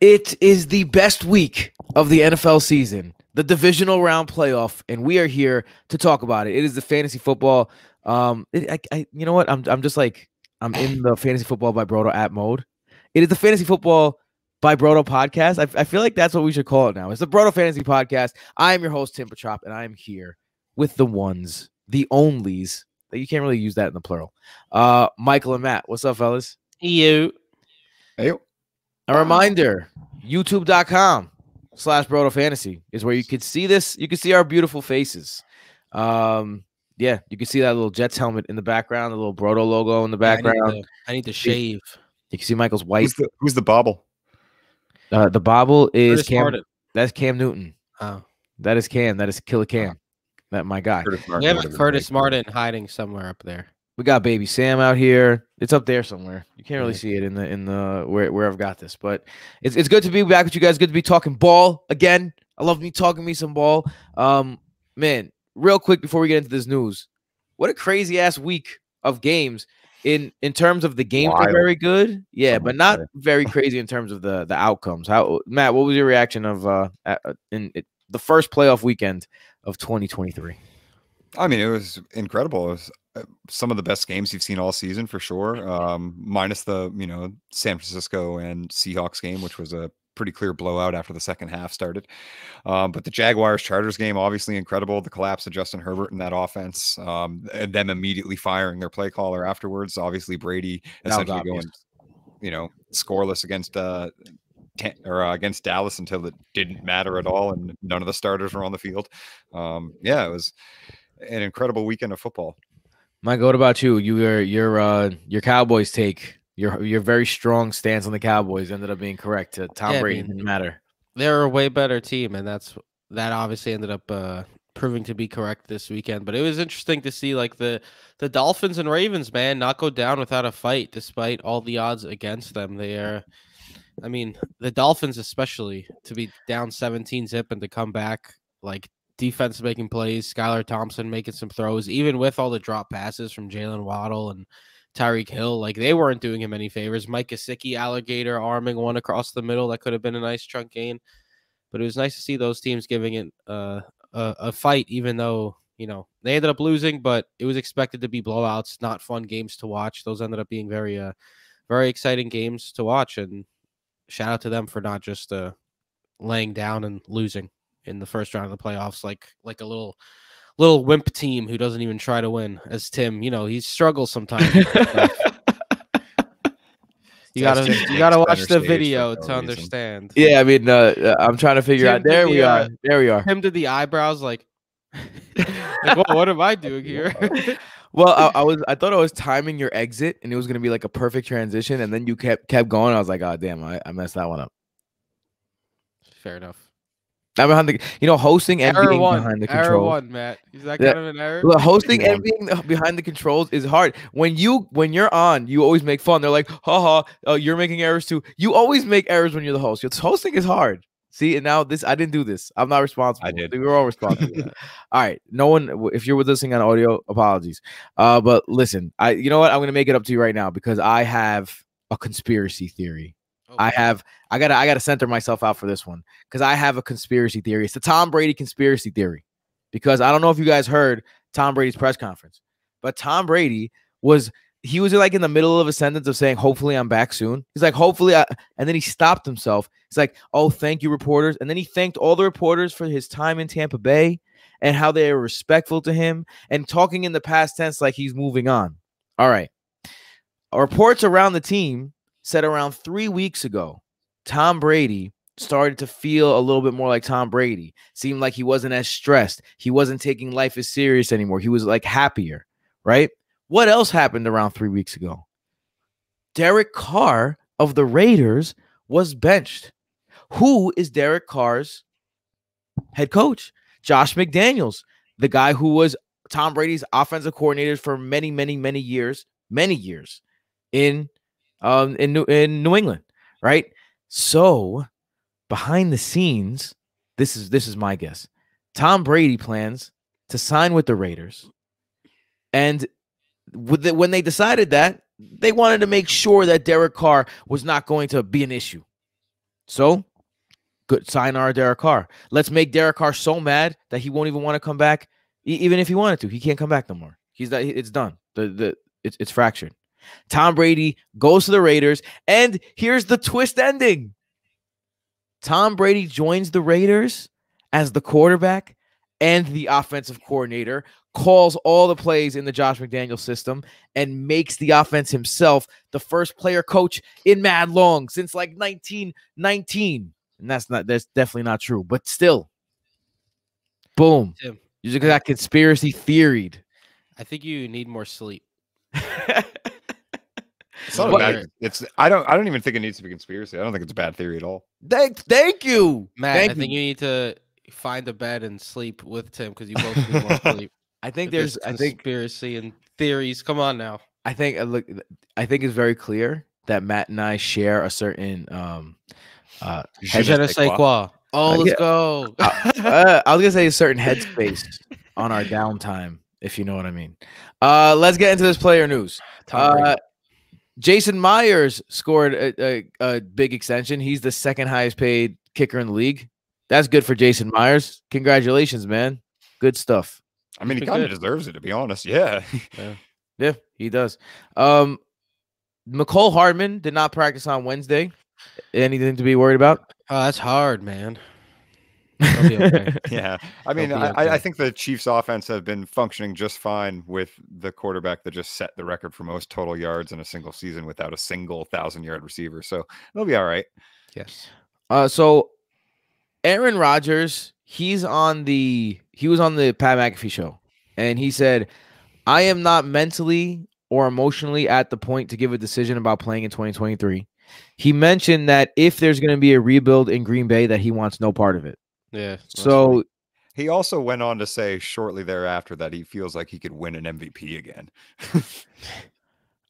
It is the best week of the NFL season, the divisional round playoff, and we are here to talk about it. It is the fantasy football. You know what? I'm just like I'm in the fantasy football by Brodo app mode. It is the fantasy football by Brodo podcast. I feel like that's what we should call it now. It's the Brodo Fantasy Podcast. I am your host Tim Petrop, and I am here with the ones, the onlys. You can't really use that in the plural. Michael and Matt, what's up, fellas? You. Hey. A reminder, youtube.com/Brodo Fantasy is where you could see this. You can see our beautiful faces. Yeah, you can see that little Jets helmet in the background, the little Brodo logo in the background. I need to shave. You can see Michael's white. Who's the bobble? The bobble is Cam. Martin. That's Cam Newton. Oh. That is Cam. That is Killer Cam. That my guy. We have Curtis Martin hiding somewhere up there. We got Baby Sam out here. It's up there somewhere. You can't really see it in the where I've got this, but it's good to be back with you guys. Good to be talking ball again. I love me talking me some ball. Man, real quick before we get into this news, what a crazy ass week of games in terms of the games are very good. Yeah, but not very crazy in terms of the outcomes. Matt, what was your reaction of the first playoff weekend of 2023? I mean, it was incredible. It was some of the best games you've seen all season for sure. Minus the, San Francisco and Seahawks game, which was a pretty clear blowout after the second half started. But the Jaguars-Chargers game, obviously incredible. The collapse of Justin Herbert in that offense, and them immediately firing their play caller afterwards. Obviously Brady essentially going, scoreless against against Dallas until it didn't matter at all, and none of the starters were on the field. It was an incredible weekend of football. Michael, what about you? Your Cowboys take, your very strong stance on the Cowboys ended up being correct. Tom Brady didn't matter. They're a way better team, and that obviously ended up proving to be correct this weekend. But it was interesting to see like the Dolphins and Ravens, man, not go down without a fight despite all the odds against them. The Dolphins especially, to be down 17-0 and to come back, like defense making plays, Skylar Thompson making some throws, even with all the drop passes from Jalen Waddle and Tyreek Hill, like they weren't doing him any favors. Mike Gesicki, alligator arming one across the middle that could have been a nice chunk gain. But it was nice to see those teams giving it a fight, even though they ended up losing. But it was expected to be blowouts, not fun games to watch. Those ended up being very very exciting games to watch. And shout out to them for not just laying down and losing in the first round of the playoffs, like a little wimp team who doesn't even try to win. As Tim, he struggles sometimes. You gotta watch the video to understand. Yeah, I mean, I'm trying to figure out. There we are. Tim did the eyebrows, like what am I doing here? Well, I thought I was timing your exit, and it was gonna be like a perfect transition, and then you kept going. I was like, oh damn, I messed that one up. Fair enough. I'm behind the, hosting and being behind the controls. Error one, Matt. Is that kind of an error? Well, hosting and being behind the controls is hard. When you're on, you always make fun. They're like, haha, you're making errors too. You always make errors when you're the host. Hosting is hard. See, and now I didn't do this. I'm not responsible. I did. We're all responsible. All right. No one, if you're listening on audio, apologies. But listen, you know what? I'm gonna make it up to you right now because I have a conspiracy theory. I gotta center myself out for this one because I have a conspiracy theory. It's the Tom Brady conspiracy theory, because I don't know if you guys heard Tom Brady's press conference, but Tom Brady was like in the middle of a sentence of saying, hopefully I'm back soon. He's like, hopefully, and then he stopped himself. He's like, oh, thank you, reporters. And then he thanked all the reporters for his time in Tampa Bay and how they were respectful to him and talking in the past tense like he's moving on. All right. Reports around the team said around 3 weeks ago, Tom Brady started to feel a little bit more like Tom Brady. Seemed like he wasn't as stressed. He wasn't taking life as serious anymore. He was like happier, right? What else happened around 3 weeks ago? Derek Carr of the Raiders was benched. Who is Derek Carr's head coach? Josh McDaniels, the guy who was Tom Brady's offensive coordinator for many, many, many years in New England, right? So behind the scenes, this is my guess. Tom Brady plans to sign with the Raiders, and when they decided that, they wanted to make sure that Derek Carr was not going to be an issue. So good, sign our Derek Carr. Let's make Derek Carr so mad that he won't even want to come back. Even if he wanted to, he can't come back no more. It's done. It's fractured. Tom Brady goes to the Raiders, and here's the twist ending. Tom Brady joins the Raiders as the quarterback and the offensive coordinator, calls all the plays in the Josh McDaniels system, and makes the offense himself the first player coach in mad long since like 1919. And that's definitely not true, but still, boom. Tim, You just got conspiracy theoried. I think you need more sleep. It's not bad. I don't even think it needs to be conspiracy. I don't think it's a bad theory at all. Thank you, Matt. I think you need to find a bed and sleep with Tim because you both need more sleep. I think there's conspiracy and theories. Come on now. I think it's very clear that Matt and I share a certain je ne sais quoi. Oh, let's go. I was gonna say a certain headspace on our downtime, if you know what I mean. Let's get into this player news. Jason Myers scored a big extension. He's the second highest paid kicker in the league. That's good for Jason Myers. Congratulations, man. Good stuff. I mean, he kind of deserves it, to be honest. Yeah. Yeah, he does. McCole Hardman did not practice on Wednesday. Anything to be worried about? Oh, that's hard, man. That'll be okay. Yeah. I mean, I think the Chiefs offense have been functioning just fine with the quarterback that just set the record for most total yards in a single season without a single 1,000-yard receiver. So they'll be all right. Yes. So Aaron Rodgers, he was on the Pat McAfee show, and he said, I am not mentally or emotionally at the point to give a decision about playing in 2023. He mentioned that if there's going to be a rebuild in Green Bay, that he wants no part of it. Yeah. So he also went on to say shortly thereafter that he feels like he could win an MVP again.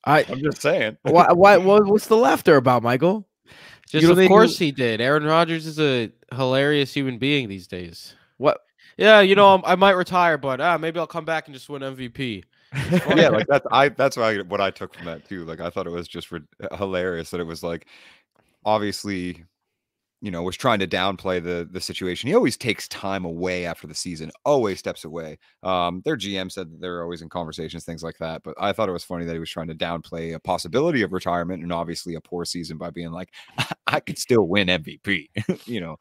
I'm just saying. Why? What's the laughter about, Michael? Just of course he did. Aaron Rodgers is a hilarious human being these days. What? Yeah, I might retire, but maybe I'll come back and just win MVP. Yeah, like that's what I took from that too. Like I thought it was just hilarious that it was like obviously, was trying to downplay the situation. He always takes time away after the season, always steps away. Their GM said that they're always in conversations, things like that. But I thought it was funny that he was trying to downplay a possibility of retirement and obviously a poor season by being like, I could still win MVP. You know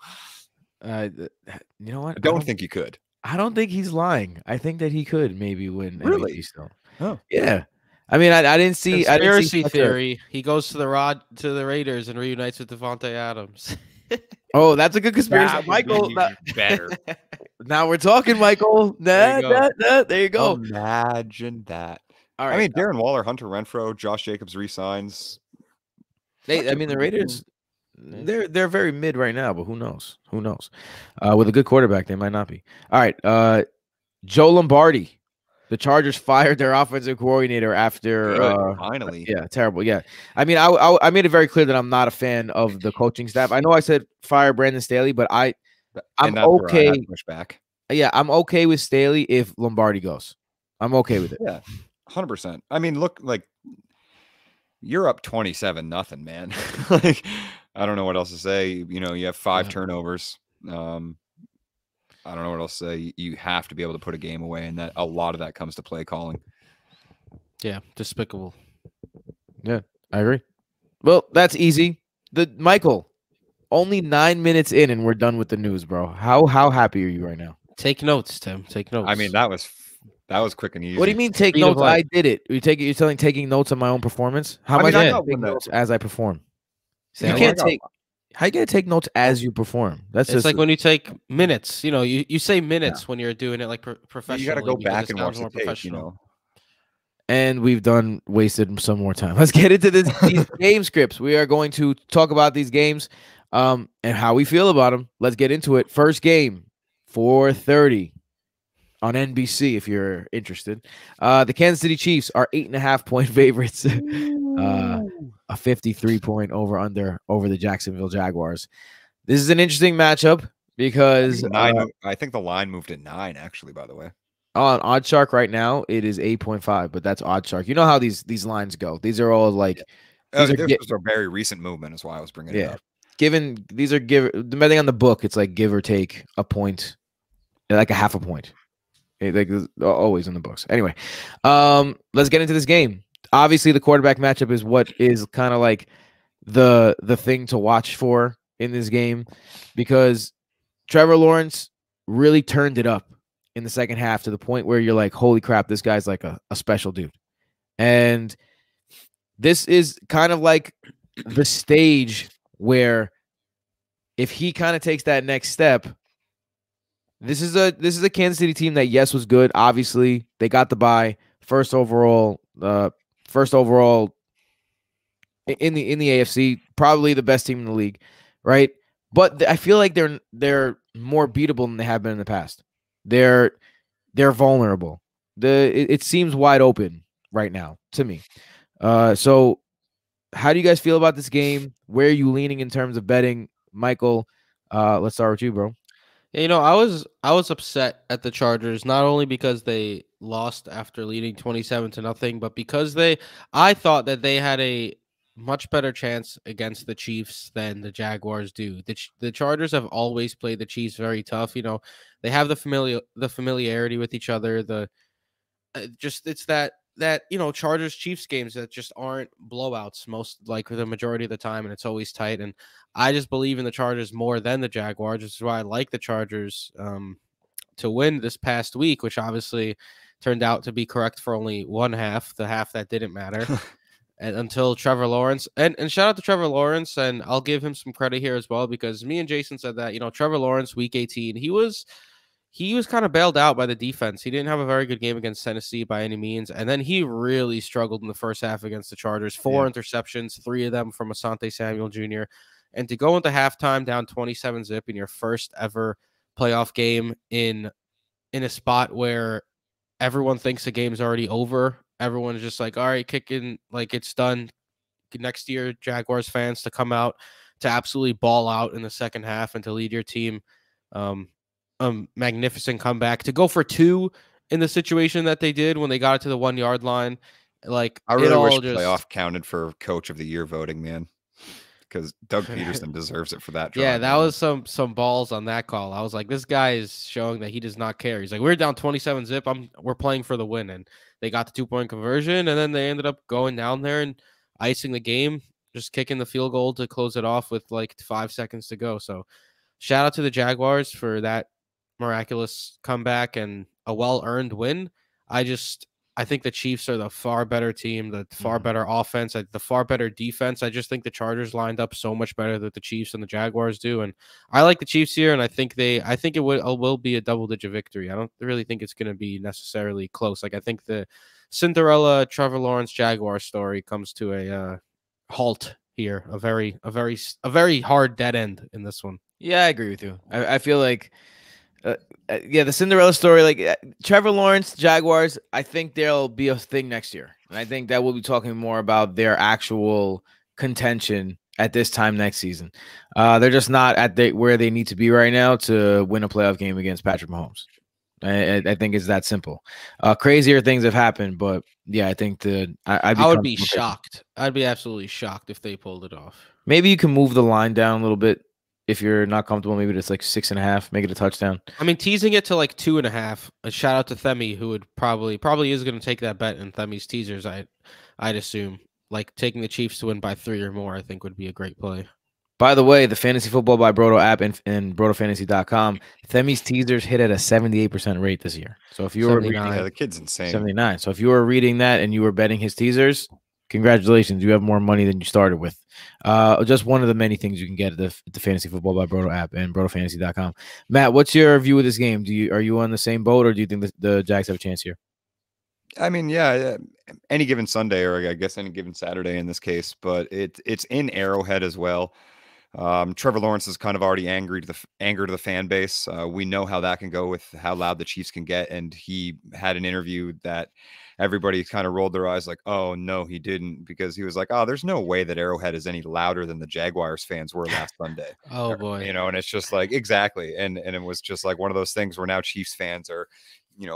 what? I don't think he could. I don't think he's lying. I think that he could maybe win MVP still. Oh, yeah. I mean, I didn't see conspiracy theory. He goes to the Raiders and reunites with Devontae Adams. Oh, that's a good conspiracy, Michael. Better. Now we're talking, Michael. There you go. Imagine that. All right. I mean, Darren Waller, Hunter Renfrow, Josh Jacobs resigns. The Raiders, they're very mid right now, but who knows? With a good quarterback, they might not be. All right. Joe Lombardi. The Chargers fired their offensive coordinator after finally. Yeah, terrible. Yeah. I mean, I made it very clear that I'm not a fan of the coaching staff. I know I said fire Brandon Staley, but I'm okay. Back. Yeah, I'm okay with Staley if Lombardi goes. I'm okay with it. Yeah, 100%. I mean, look, like you're up 27-0, man. Like, I don't know what else to say. You have 5 turnovers. I don't know what else to say. You have to be able to put a game away, and that a lot of that comes to play calling. Yeah, despicable. Yeah, I agree. Well, that's easy. Michael, only 9 minutes in, and we're done with the news, bro. How happy are you right now? Take notes, Tim. Take notes. I mean, that was quick and easy. What do you mean take notes? I did it. You're taking notes on my own performance? How am I taking notes as I perform? You can't take. How you gonna take notes as you perform? It's just like when you take minutes. You say minutes when you're doing it like professionally. You got to go back and watch the tape, And we've wasted some more time. Let's get into these game scripts. We are going to talk about these games, and how we feel about them. Let's get into it. First game, 4:30 on NBC. If you're interested, the Kansas City Chiefs are 8.5-point favorites. A 53-point over the Jacksonville Jaguars. This is an interesting matchup because I think the line moved at 9, actually, by the way. On OddsShark right now, it is 8.5, but that's OddsShark. You know how these lines go. These are all like this was a very recent movement, is why I was bringing it up. given these are depending on the book, it's like give or take a point, like a half a point. Like always in the books. Anyway, let's get into this game. Obviously, the quarterback matchup is what is kind of like the thing to watch for in this game, because Trevor Lawrence really turned it up in the second half to the point where you're like, holy crap, this guy's like a special dude. And this is kind of like the stage where if he kind of takes that next step, this is a Kansas City team that, yes, was good. Obviously, they got the bye, first overall in the AFC, probably the best team in the league, right? But I feel like they're more beatable than they have been in the past. They're vulnerable. It seems wide open right now to me. So how do you guys feel about this game? Where are you leaning in terms of betting, Michael? Let's start with you, bro. Yeah, I was upset at the Chargers, not only because they lost after leading 27-0, but because I thought that they had a much better chance against the Chiefs than the Jaguars do. The Chargers have always played the Chiefs very tough. They have the familiarity with each other. It's that Chargers Chiefs games that just aren't blowouts most, like, the majority of the time, and it's always tight. And I just believe in the Chargers more than the Jaguars, which is why I like the Chargers to win this past week, which obviously turned out to be correct for only one half, the half that didn't matter. And until Trevor Lawrence, and shout out to Trevor Lawrence, and I'll give him some credit here as well, because me and Jason said that, Trevor Lawrence, week 18, he was kind of bailed out by the defense. He didn't have a very good game against Tennessee by any means. And then he really struggled in the first half against the Chargers. 4 interceptions, 3 of them from Asante Samuel Jr. And to go into halftime down 27-0 in your first ever playoff game in a spot where everyone thinks the game's already over. Everyone's just like, all right, kicking, like, it's done. Next year, Jaguars fans to come out to absolutely ball out in the second half and to lead your team. Magnificent comeback to go for 2 in the situation that they did when they got it to the 1 yard line. Like, I really wish playoff counted for coach of the year voting, man, because Doug Peterson deserves it for that drive. Yeah, that was some balls on that call. I was like, this guy is showing that he does not care. He's like, we're down 27-0. We're playing for the win, and they got the 2-point conversion, and then they ended up going down there and icing the game, just kicking the field goal to close it off with like 5 seconds to go. So shout out to the Jaguars for that miraculous comeback and a well-earned win. I think the Chiefs are the far better team, the far better offense, the far better defense. I just think the Chargers lined up so much better than the Chiefs and the Jaguars do, and I like the Chiefs here, and I think it will be a double-digit victory. I don't really think it's going to be necessarily close. Like, I think the Cinderella Trevor Lawrence Jaguar story comes to a halt here, a very hard dead end in this one. Yeah, I agree with you. I feel like the Cinderella story, like Trevor Lawrence, Jaguars, I think there'll be a thing next year. And I think that we'll be talking more about their actual contention at this time next season. They're just not at where they need to be right now to win a playoff game against Patrick Mahomes. I think it's that simple. Crazier things have happened, but yeah, I think I would be shocked. I'd be absolutely shocked if they pulled it off. Maybe you can move the line down a little bit. If you're not comfortable, maybe it's like 6.5, make it a touchdown. I mean, teasing it to like 2.5. A shout out to Themi, who would probably is going to take that bet in Themi's teasers. I'd assume, like, taking the Chiefs to win by 3 or more, I think would be a great play. By the way, the Fantasy Football by Brodo app and BrodoFantasy.com, Themi's teasers hit at a 78% rate this year. So if you were reading, the kid's insane. 79. So if you were reading that and you were betting his teasers, congratulations, you have more money than you started with. Just one of the many things you can get at the Fantasy Football by Brodo app and BrodoFantasy.com. Matt, what's your view of this game? Are you on the same boat, or do you think the Jags have a chance here? I mean, yeah, any given Sunday, or I guess any given Saturday in this case, but it's in Arrowhead as well. Trevor Lawrence is kind of already angered to the fan base. We know how that can go with how loud the Chiefs can get, and he had an interview that everybody kind of rolled their eyes like, oh, no, he didn't, because he was like, oh, there's no way that Arrowhead is any louder than the Jaguars fans were last Sunday. Oh, boy. And it's just like, exactly. And it was just like one of those things where now Chiefs fans are,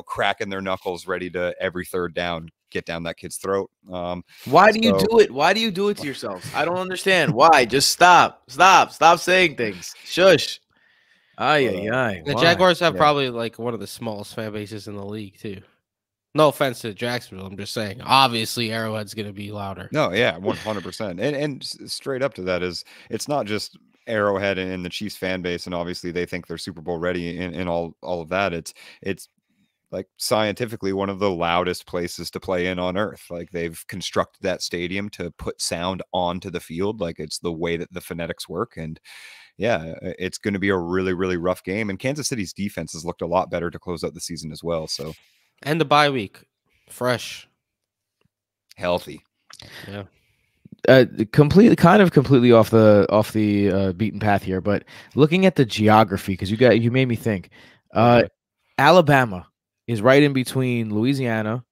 cracking their knuckles ready to every third down get down that kid's throat. Why do you do it? Why do you do it to yourselves? I don't understand. Why? Just stop saying things. Shush. The Jaguars have probably like one of the smallest fan bases in the league too. No offense to Jacksonville, I'm just saying. Obviously, Arrowhead's going to be louder. No, yeah, 100%. And straight up to that is, it's not just Arrowhead and the Chiefs fan base, and obviously they think they're Super Bowl ready and all of that. It's like scientifically one of the loudest places to play in on earth. Like, they've constructed that stadium to put sound onto the field. Like, it's the way that the phonetics work. And yeah, it's going to be a really, really rough game. And Kansas City's defense has looked a lot better to close out the season as well. So, and the bye week, fresh, healthy. Yeah. Completely off the beaten path here, but looking at the geography, because you made me think. Alabama is right in between Louisiana,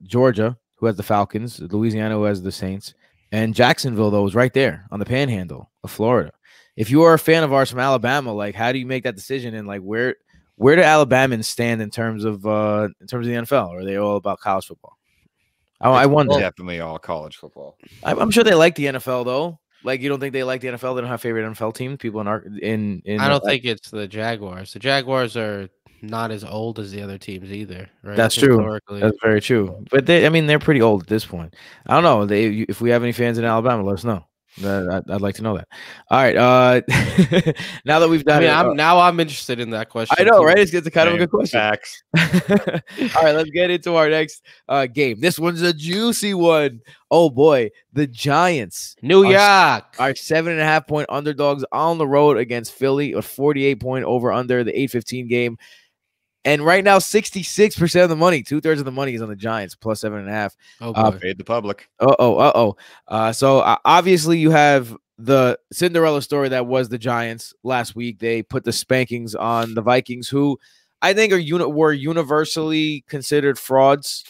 Georgia, who has the Falcons, Louisiana, who has the Saints, and Jacksonville, though, is right there on the panhandle of Florida. If you are a fan of ours from Alabama, like, how do you make that decision? And like, where do Alabamans stand in terms of the NFL? Or are they all about college football? I wonder. Definitely all college football. I'm sure they like the NFL though. Like, you don't think they like the NFL? They don't have favorite NFL teams. People in I don't think it's the Jaguars. The Jaguars are not as old as the other teams either, right? That's true. That's very true. But they're pretty old at this point. I don't know. If we have any fans in Alabama, let us know. I'd like to know that. All right. Now that we've done I'm interested in that question. I know, too. Right? It's kind of a good question. Facts. All right, let's get into our next game. This one's a juicy one. Oh boy, the Giants, New York, are 7.5-point underdogs on the road against Philly. A 48-point over under the 8-15 game. And right now, 66% of the money, 2/3 of the money is on the Giants, plus 7.5. Paid the public. So obviously you have the Cinderella story that was the Giants last week. They put the spankings on the Vikings, who I think were universally considered frauds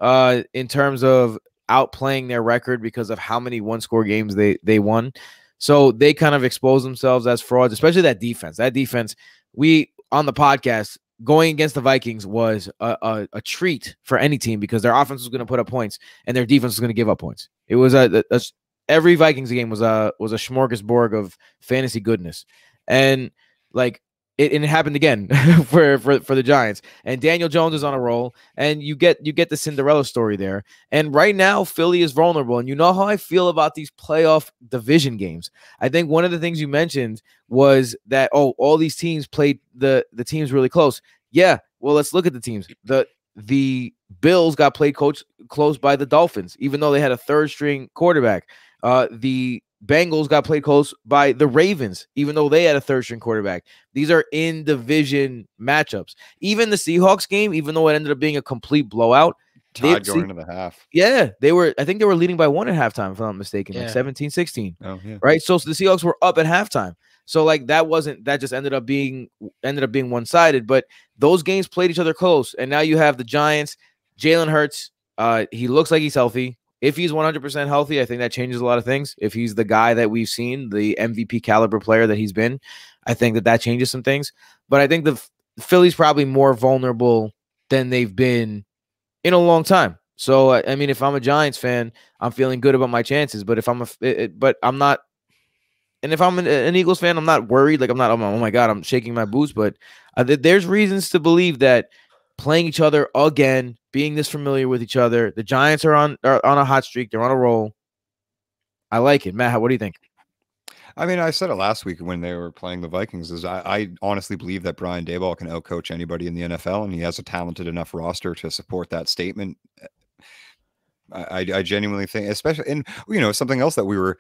in terms of outplaying their record because of how many one-score games they won. So they kind of exposed themselves as frauds, especially that defense. That defense, we on the podcast, going against the Vikings was a treat for any team because their offense was going to put up points and their defense was going to give up points. It was every Vikings game was a smorgasbord of fantasy goodness, and like it happened again for the Giants. And Daniel Jones is on a roll, and you get the Cinderella story there. And right now, Philly is vulnerable, and you know how I feel about these playoff division games. I think one of the things you mentioned was that all these teams played the teams really close. Yeah, well, let's look at the teams. The Bills got played close by the Dolphins, even though they had a third-string quarterback. The Bengals got played close by the Ravens, even though they had a third-string quarterback. These are in-division matchups. Even the Seahawks game, even though it ended up being a complete blowout, tied going into the half. Yeah, I think they were leading by 1 at halftime, if I'm not mistaken, like 17-16. Oh, yeah. Right? So the Seahawks were up at halftime. So like that just ended up being one-sided, but those games played each other close. And now you have the Giants, Jalen Hurts. He looks like he's healthy. If he's 100% healthy, I think that changes a lot of things. If he's the guy that we've seen, the MVP caliber player that he's been, I think that changes some things. But I think the Philly's probably more vulnerable than they've been in a long time. So I mean, if I'm a Giants fan, I'm feeling good about my chances. But if I'm not. And if I'm an Eagles fan, I'm not worried. Like, I'm not, oh my God, I'm shaking my boots. But there's reasons to believe that playing each other again, being this familiar with each other, the Giants are on a hot streak. They're on a roll. I like it. Matt, what do you think? I mean, I said it last week when they were playing the Vikings. I honestly believe that Brian Daboll can outcoach anybody in the NFL, and he has a talented enough roster to support that statement. I genuinely think, especially, and something else that we were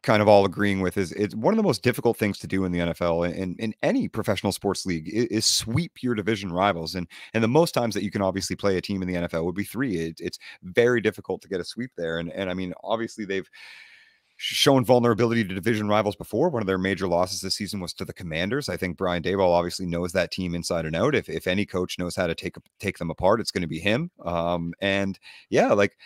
kind of all agreeing with is it's one of the most difficult things to do in the NFL and in any professional sports league is sweep your division rivals. And the most times that you can obviously play a team in the NFL would be 3. It's very difficult to get a sweep there. And I mean, obviously they've shown vulnerability to division rivals before. One of their major losses this season was to the Commanders. I think Brian Daboll obviously knows that team inside and out. If any coach knows how to take them apart, it's going to be him. And yeah, like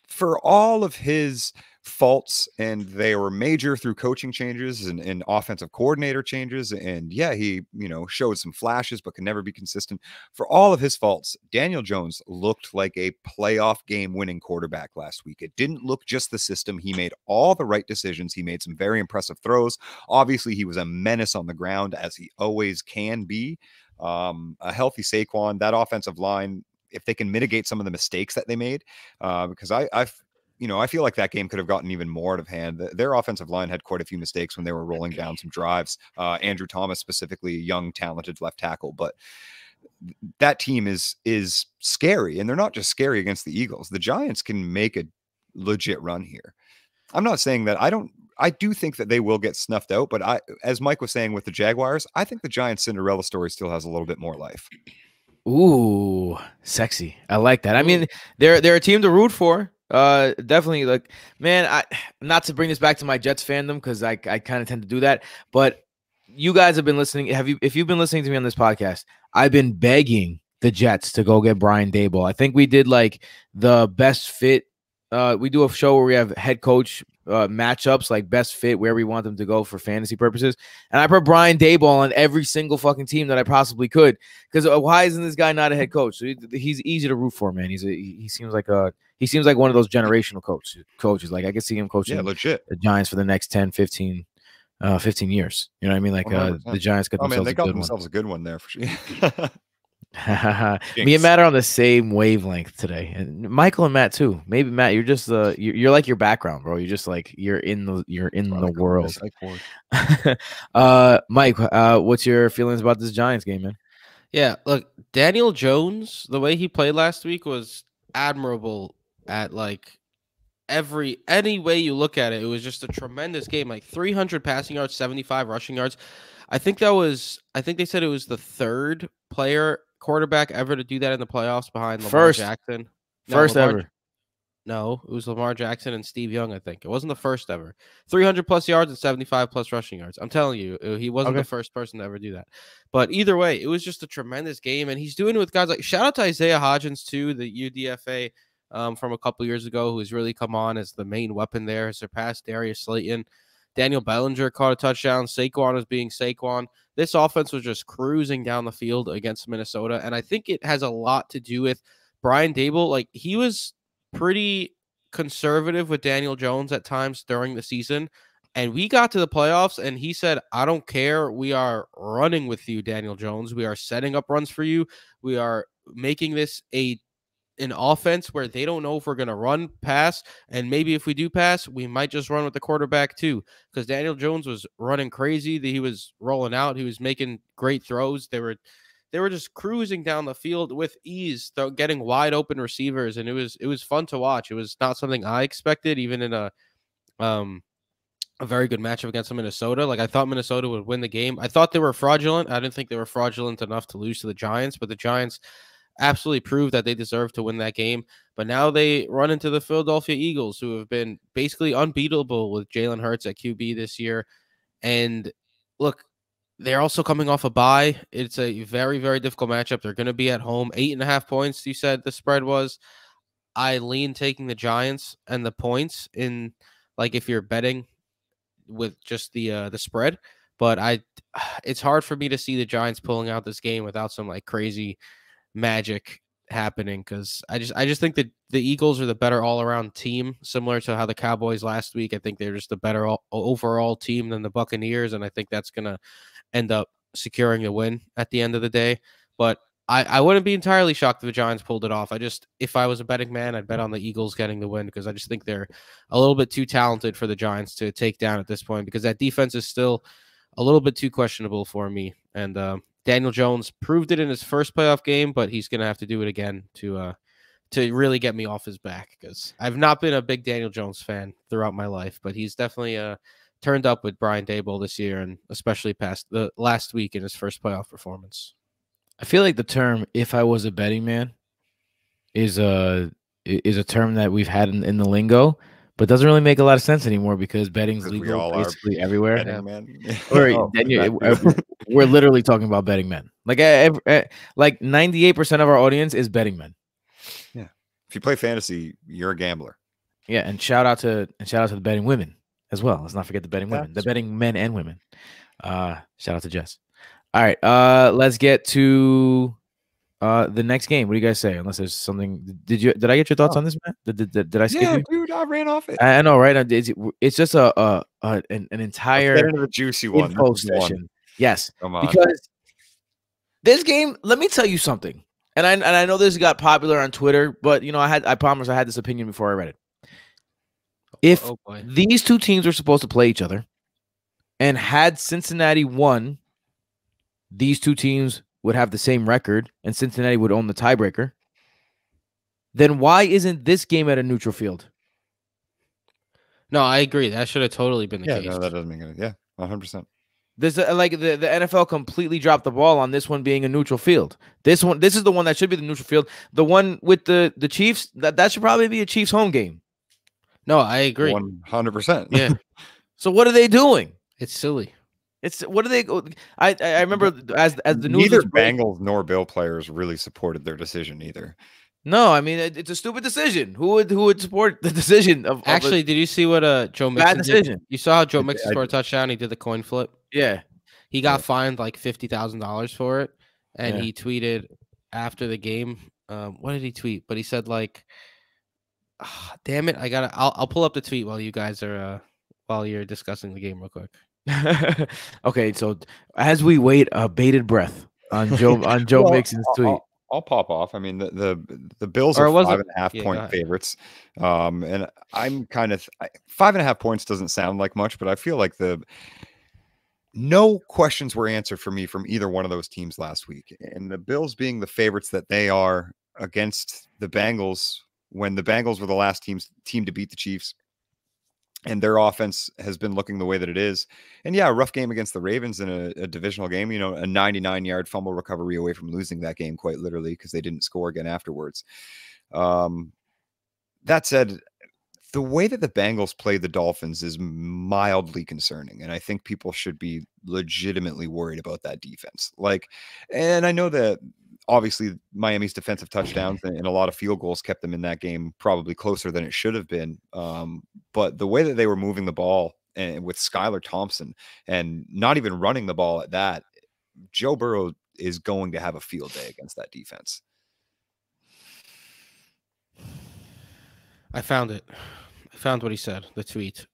for all of his faults, and they were major through coaching changes and offensive coordinator changes. And yeah, he, showed some flashes, but can never be consistent. For all of his faults, Daniel Jones looked like a playoff game winning quarterback last week. It didn't look just the system. He made all the right decisions. He made some very impressive throws. Obviously, he was a menace on the ground, as he always can be. A healthy Saquon, that offensive line, if they can mitigate some of the mistakes that they made, because I feel like that game could have gotten even more out of hand. Their offensive line had quite a few mistakes when they were rolling down some drives. Andrew Thomas, specifically, a young, talented left tackle, but that team is scary, and they're not just scary against the Eagles. The Giants can make a legit run here. I'm not saying that I do think that they will get snuffed out, but as Mike was saying with the Jaguars, I think the Giants Cinderella story still has a little bit more life. Ooh, sexy. I like that. I mean, they're a team to root for. Definitely, like, man, not to bring this back to my Jets fandom, because I kind of tend to do that, but you guys have been listening. If you've been listening to me on this podcast, I've been begging the Jets to go get Brian Daboll. I think we did like the best fit. We do a show where we have head coach matchups, like best fit, where we want them to go for fantasy purposes. And I put Brian Daboll on every single fucking team that I possibly could. Because why isn't this guy not a head coach? So he's easy to root for, man. He seems like one of those generational coaches. Like I could see him coaching legit the Giants for the next 10, 15 years. You know what I mean? Like the Giants got themselves a good one there for sure. Me and Matt are on the same wavelength today, and Michael and Matt too. Maybe Matt, you're just you're like your background, bro. You're just like you're in the world. Mike, what's your feelings about this Giants game, man? Yeah, look, Daniel Jones, the way he played last week was admirable at like any way you look at it. It was just a tremendous game, like 300 passing yards, 75 rushing yards. I think they said it was the third quarterback ever to do that in the playoffs behind Lamar Jackson. First ever. No, it was Lamar Jackson and Steve Young, I think. It wasn't the first ever. 300 plus yards and 75 plus rushing yards. I'm telling you, he wasn't the first person to ever do that. But either way, it was just a tremendous game, and he's doing it with guys like, shout out to Isaiah Hodgins too, the UDFA from a couple years ago, who's really come on as the main weapon there, has surpassed Darius Slayton. Daniel Bellinger caught a touchdown. Saquon was being Saquon. This offense was just cruising down the field against Minnesota, and I think it has a lot to do with Brian Daboll. Like, he was pretty conservative with Daniel Jones at times during the season, and we got to the playoffs, and he said, I don't care. We are running with you, Daniel Jones. We are setting up runs for you. We are making this an offense where they don't know if we're going to run, pass, and maybe if we do pass, we might just run with the quarterback too, because Daniel Jones was running crazy. He was rolling out. He was making great throws. They were just cruising down the field with ease, getting wide open receivers, and it was fun to watch. It was not something I expected, even in a very good matchup against Minnesota. Like, I thought Minnesota would win the game. I thought they were fraudulent. I didn't think they were fraudulent enough to lose to the Giants, but the Giants absolutely proved that they deserve to win that game. But now they run into the Philadelphia Eagles, who have been basically unbeatable with Jalen Hurts at QB this year. And look, they're also coming off a bye. It's a very, very difficult matchup. They're going to be at home. 8.5 points, you said the spread was. I lean taking the Giants and the points in, like, if you're betting with just the spread. But it's hard for me to see the Giants pulling out this game without some like crazy magic happening, because I just think that the Eagles are the better all-around team, similar to how the Cowboys last week. I think they're just a better overall team than the Buccaneers, and I think that's gonna end up securing the win at the end of the day. But I wouldn't be entirely shocked if the Giants pulled it off. If I was a betting man, I'd bet on the Eagles getting the win, because I just think they're a little bit too talented for the Giants to take down at this point, because that defense is still a little bit too questionable for me. And Daniel Jones proved it in his first playoff game, but he's going to have to do it again to really get me off his back, because I've not been a big Daniel Jones fan throughout my life, but he's definitely turned up with Brian Daboll this year, and especially past the last week in his first playoff performance. I feel like the term "if I was a betting man" is a term that we've had in the lingo, but doesn't really make a lot of sense anymore, because betting's legal basically everywhere. We're literally talking about betting men. Like 98% of our audience is betting men. Yeah. If you play fantasy, you're a gambler. Yeah, and shout out to the betting women as well. Let's not forget the betting women, the betting men and women. Shout out to Jess. All right, let's get to the next game. What do you guys say? Unless there's something, did I get your thoughts on this, Matt? Did I skip you? Dude, I ran off it. I know, right? It's just an entire Let's get into the juicy one. info session. Yes, Come on. because this game. Let me tell you something, and I know this got popular on Twitter, but you know, I promise I had this opinion before I read it. If these two teams were supposed to play each other, and had Cincinnati won, these two teams would have the same record, and Cincinnati would own the tiebreaker. Then why isn't this game at a neutral field? No, I agree. That should have totally been the case. No, that doesn't make it. Yeah, 100%. This like the NFL completely dropped the ball on this one being a neutral field. This is the one that should be the neutral field. The one with the Chiefs, that should probably be a Chiefs home game. No, I agree. 100%. Yeah. So what are they doing? It's silly. What are they? I remember as the news. Neither Bengals nor Bill players really supported their decision either. No, I mean it's a stupid decision. Who would support the decision of? Actually, did you see what Joe Mixon did? You saw how Joe Mixon scored a touchdown. He did the coin flip. Yeah, he got fined like $50,000 for it, and he tweeted after the game. What did he tweet? But he said like, oh, "Damn it, I'll pull up the tweet while you guys are while you're discussing the game real quick." Okay, so as we wait, bated breath on Joe Mixon's tweet. I'll pop off. I mean, the Bills are 5.5 point favorites, and I'm kind of 5.5 points doesn't sound like much, but I feel like no questions were answered for me from either one of those teams last week, and the Bills being the favorites that they are against the Bengals when the Bengals were the last team to beat the Chiefs. And their offense has been looking the way that it is. And yeah, a rough game against the Ravens in a divisional game, you know, a 99-yard fumble recovery away from losing that game, quite literally, because they didn't score again afterwards. That said, the way that the Bengals played the Dolphins is mildly concerning. And I think people should be legitimately worried about that defense. And I know that obviously Miami's defensive touchdowns and a lot of field goals kept them in that game probably closer than it should have been. But the way that they were moving the ball and with Skylar Thompson and not even running the ball at that, Joe Burrow is going to have a field day against that defense. I found it. I found what he said, the tweet.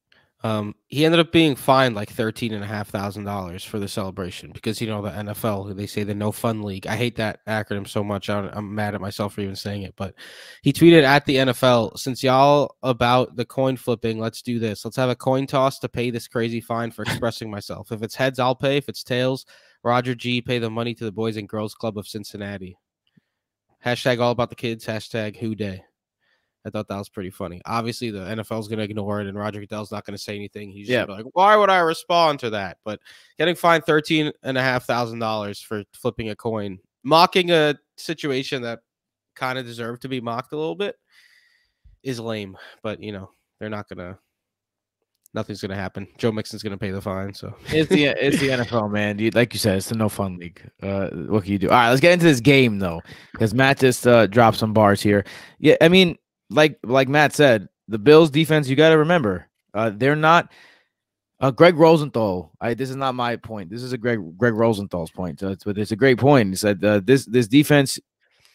He ended up being fined like $13,500 for the celebration because, you know, the NFL, they say the no fun league. I hate that acronym so much. I'm mad at myself for even saying it, but he tweeted at the NFL, since y'all about the coin flipping, let's do this. Let's have a coin toss to pay this crazy fine for expressing myself. If it's heads, I'll pay. If it's tails, Roger G, pay the money to the Boys and Girls Club of Cincinnati. Hashtag all about the kids. Hashtag who day. I thought that was pretty funny. Obviously, the NFL is going to ignore it, and Roger Goodell's not going to say anything. He's just like, why would I respond to that? But getting fined $13,500 for flipping a coin, mocking a situation that kind of deserved to be mocked a little bit, is lame. But, you know, they're not going to. Nothing's going to happen. Joe Mixon's going to pay the fine. So it's the NFL, man. Like you said, it's the no fun league. What can you do? All right, let's get into this game, though, because Matt just dropped some bars here. Yeah, I mean, like Matt said, the Bills defense, you got to remember, they're not Greg Rosenthal. This is not my point. This is a Greg Rosenthal's point. But it's a great point. He said this defense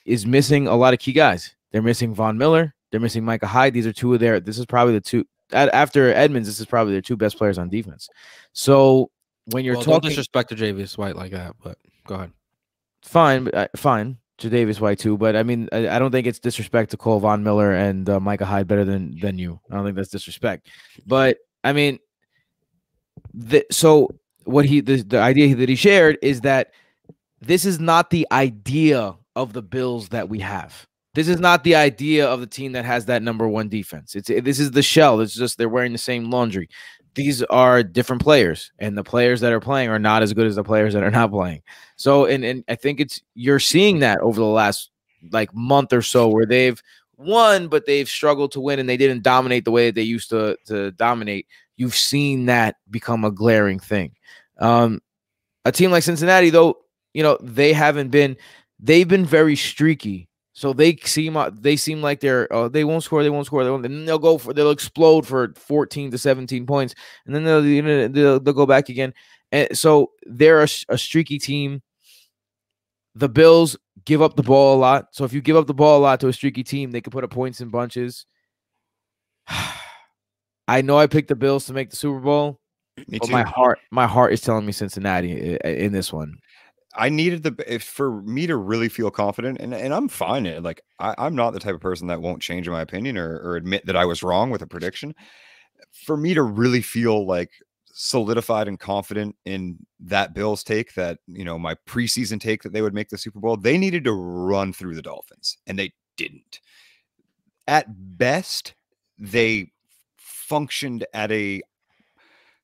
is missing a lot of key guys. They're missing Von Miller. They're missing Micah Hyde. These are two of their. This is probably the two after Edmonds. This is probably their two best players on defense. So when you're talking, don't disrespect to Javius White like that, but go ahead. Fine, fine. Jadavius White too, but I mean, I don't think it's disrespect to call Von Miller and Micah Hyde better than you. I don't think that's disrespect. But I mean, so what the idea that he shared is that this is not the idea of the Bills that we have. This is not the idea of the team that has that number one defense. This is the shell. It's just they're wearing the same laundry. These are different players, and the players that are playing are not as good as the players that are not playing. So, and I think you're seeing that over the last month or so, where they've won, but they've struggled to win, and they didn't dominate the way that they used to dominate. You've seen that become a glaring thing. A team like Cincinnati, though, you know, they've been very streaky. So they seem like they won't score, and then they'll explode for 14 to 17 points, and then they'll go back again. And so they're a streaky team. The Bills give up the ball a lot. So if you give up the ball a lot to a streaky team, they can put up points in bunches. I know I picked the Bills to make the Super Bowl. Me but too. my heart is telling me Cincinnati in this one. I needed for me to really feel confident, and I'm fine. Like I'm not the type of person that won't change my opinion or admit that I was wrong with a prediction. For me to really feel like solidified and confident in that Bills take, that my preseason take that they would make the Super Bowl, they needed to run through the Dolphins, and they didn't. At best, they functioned at a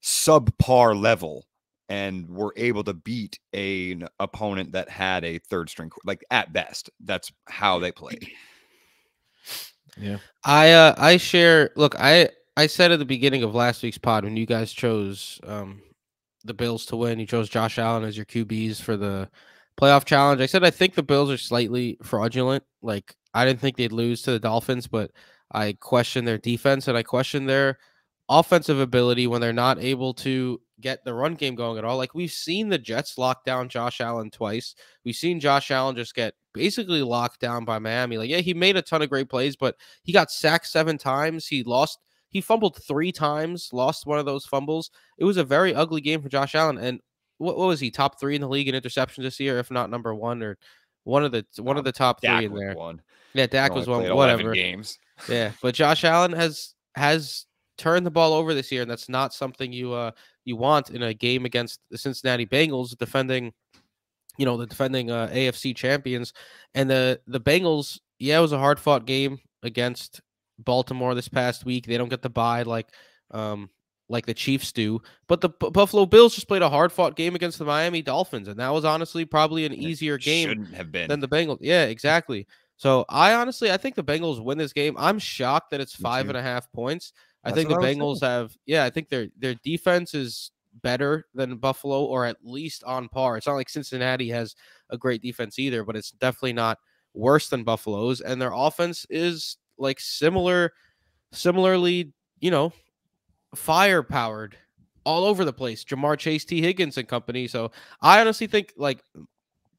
subpar level and were able to beat an opponent that had a third string. Like at best, that's how they played. Yeah. I share. Look, I said at the beginning of last week's pod when you guys chose the Bills to win, you chose Josh Allen as your QBs for the playoff challenge. I said I think the Bills are slightly fraudulent. Like I didn't think they'd lose to the Dolphins, but I question their defense and I question their offensive ability when they're not able to get the run game going at all. Like we've seen the Jets lock down Josh Allen twice. We've seen Josh Allen just get basically locked down by Miami. Like, yeah, he made a ton of great plays, but he got sacked 7 times. He fumbled 3 times, lost one of those fumbles. It was a very ugly game for Josh Allen. And what was he, top 3 in the league in interceptions this year, if not number 1 or one of the top Dak 3 in there. One. Yeah, Dak was one. 11 whatever games. Yeah, but Josh Allen has turned the ball over this year, and that's not something you want in a game against the Cincinnati Bengals, defending AFC champions. And the Bengals, yeah, it was a hard fought game against Baltimore this past week. They don't get the bye like the Chiefs do, but the Buffalo Bills just played a hard fought game against the Miami Dolphins, and that was honestly probably an easier game shouldn't have been than the Bengals. Yeah, exactly. So I think the Bengals win this game. I'm shocked that it's 5.5 points. I think the Bengals I think their defense is better than Buffalo, or at least on par. It's not like Cincinnati has a great defense either, but it's definitely not worse than Buffalo's. And their offense is like similarly, fire powered all over the place. Jamar Chase, T. Higgins and company. So I honestly think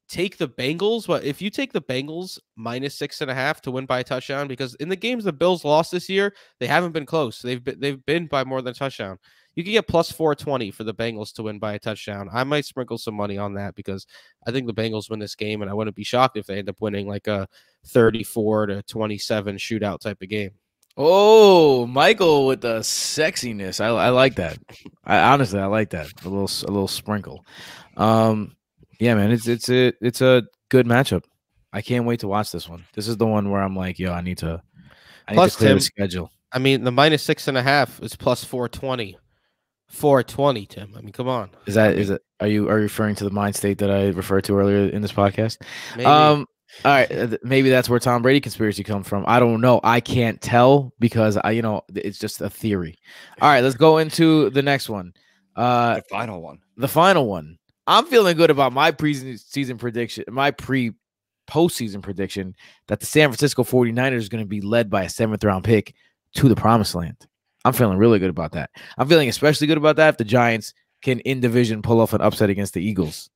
take the Bengals, but if you take the Bengals minus 6.5 to win by a touchdown, because in the games the Bills lost this year, they haven't been close. They've been by more than a touchdown. You can get plus 420 for the Bengals to win by a touchdown. I might sprinkle some money on that because I think the Bengals win this game, and I wouldn't be shocked if they end up winning like a 34-27 shootout type of game. Oh, Michael with the sexiness. I like that. Honestly like that. A little sprinkle. Yeah, man, it's a good matchup. I can't wait to watch this one. This is the one where I'm like, yo, I need to clear the schedule. I mean, the minus 6.5 is plus 420. 420, Tim. I mean, come on. Is it? Are you referring to the mind state that I referred to earlier in this podcast? Maybe. All right, maybe that's where Tom Brady conspiracy comes from. I don't know. I can't tell because it's just a theory. All right, let's go into the next one. The final one. The final one. I'm feeling good about my preseason prediction, my postseason prediction that the San Francisco 49ers is going to be led by a 7th round pick to the promised land. I'm feeling really good about that. I'm feeling especially good about that if the Giants can in division pull off an upset against the Eagles.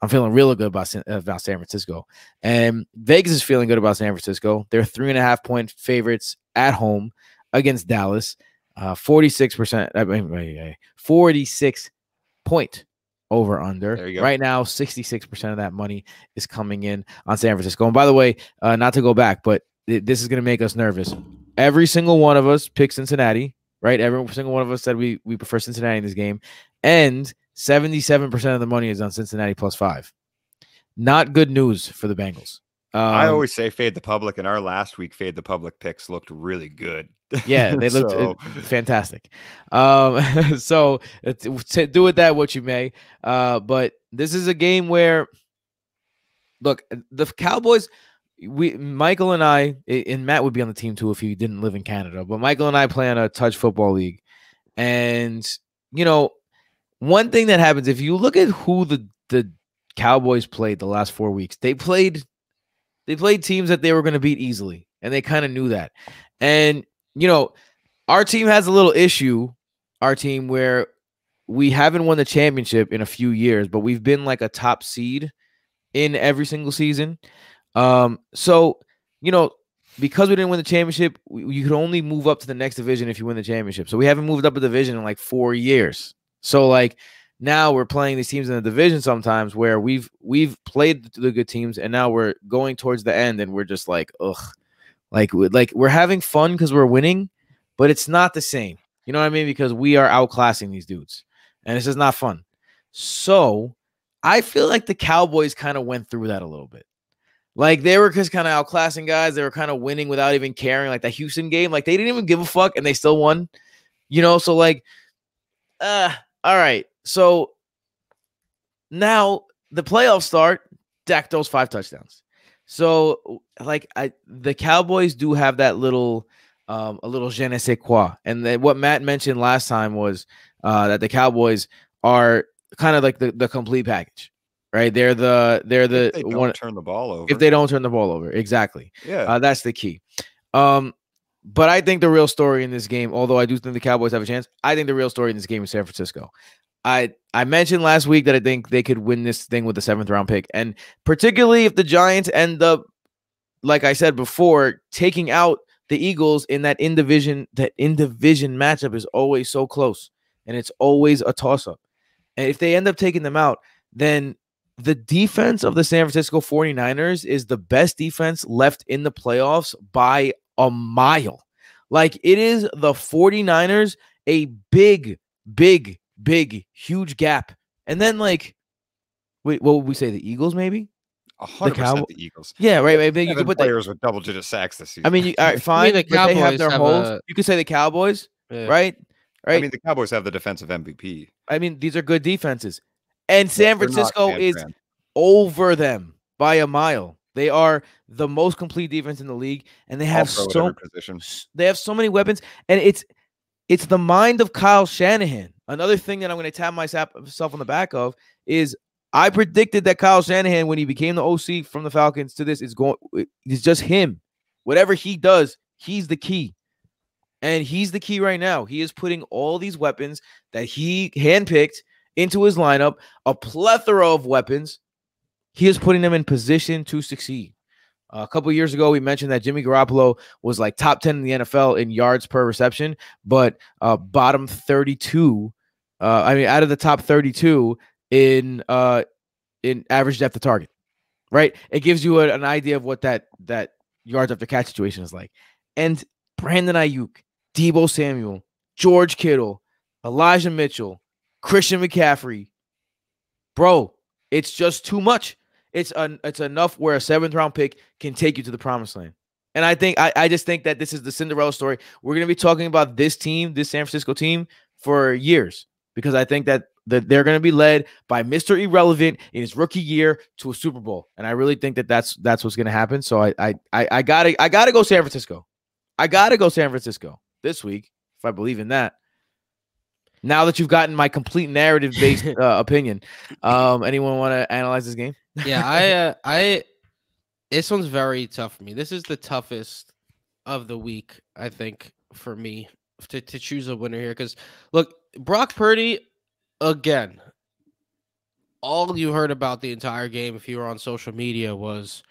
I'm feeling really good about San Francisco. And Vegas is feeling good about San Francisco. They're 3.5-point favorites at home against Dallas. 46%. 46-point over under. There you go. Right now, 66% of that money is coming in on San Francisco. And by the way, not to go back, but this is going to make us nervous. Every single one of us picked Cincinnati, right? Every single one of us said we prefer Cincinnati in this game. And 77% of the money is on Cincinnati plus 5. Not good news for the Bengals. I always say fade the public, and our last week fade the public picks looked really good. Yeah, they looked fantastic. So do with that what you may. But this is a game where, look, the Cowboys, Michael and I, and Matt would be on the team too if he didn't live in Canada, but Michael and I play on a touch football league. And, one thing that happens, if you look at who the Cowboys played the last 4 weeks, they played They played teams that they were going to beat easily, and they kind of knew that. And, you know, our team has a little issue, where we haven't won the championship in a few years, but we've been like a top seed in every single season. So, you know, because we didn't win the championship, you could only move up to the next division if you win the championship. So we haven't moved up a division in like 4 years. So like now we're playing these teams in the division sometimes where we've played the good teams, and now we're going towards the end and we're just like, ugh, like we're having fun because we're winning, but it's not the same. You know what I mean? Because we are outclassing these dudes, and it's just not fun. So I feel like the Cowboys kind of went through that a little bit. Like they were just kind of outclassing guys. They were kind of winning without even caring. Like that Houston game, like they didn't even give a fuck and they still won. You know, so like, all right. So now the playoffs start. Dak throws 5 touchdowns. So like the Cowboys do have that little a little je ne sais quoi. And what Matt mentioned last time was that the Cowboys are kind of like the complete package. Right, they're the if they don't turn the ball over. If they don't turn the ball over, exactly. Yeah, that's the key. But I think the real story in this game, although I do think the Cowboys have a chance, I think the real story in this game is San Francisco. I mentioned last week that I think they could win this thing with the 7th round pick, and particularly if the Giants end up, like I said before, taking out the Eagles in that in division matchup is always so close, and it's always a toss up. And if they end up taking them out, then the defense of the San Francisco 49ers is the best defense left in the playoffs by a mile. Like it is the 49ers, a big, huge gap. And then like, wait, what would we say? The Eagles, maybe? 100% the Eagles. Yeah, right. You could put players with double-digit sacks this season. I mean, all right, fine. the but they have Cowboys their have holes. You could say the Cowboys, right? I mean, the Cowboys have the defensive MVP. I mean, these are good defenses. And San Francisco is over them by a mile. They are the most complete defense in the league, and they have so many weapons. And it's the mind of Kyle Shanahan. Another thing that I'm going to tap myself on the back of is I predicted that Kyle Shanahan, when he became the OC from the Falcons to this, it's just him. Whatever he does, he's the key. And he's the key right now. He is putting all these weapons that he handpicked into his lineup, a plethora of weapons. He is putting them in position to succeed. A couple of years ago, we mentioned that Jimmy Garoppolo was like top 10 in the NFL in yards per reception, but bottom 32. Out of the top 32 in average depth of target. Right? It gives you an idea of what that yards after catch situation is like. And Brandon Ayuk, Deebo Samuel, George Kittle, Elijah Mitchell, Christian McCaffrey. Bro, it's just too much. It's enough where a 7th round pick can take you to the promised land. And I just think that this is the Cinderella story. We're going to be talking about this team, this San Francisco team, for years, because I think that they're going to be led by Mr. Irrelevant in his rookie year to a Super Bowl. And I really think that that's what's going to happen. So I gotta go San Francisco. I gotta go San Francisco this week, if I believe in that. Now that you've gotten my complete narrative-based opinion, anyone want to analyze this game? Yeah, this one's very tough for me. This is the toughest of the week, I think, for me to choose a winner here. Because look, Brock Purdy, again, all you heard about the entire game, if you were on social media, was,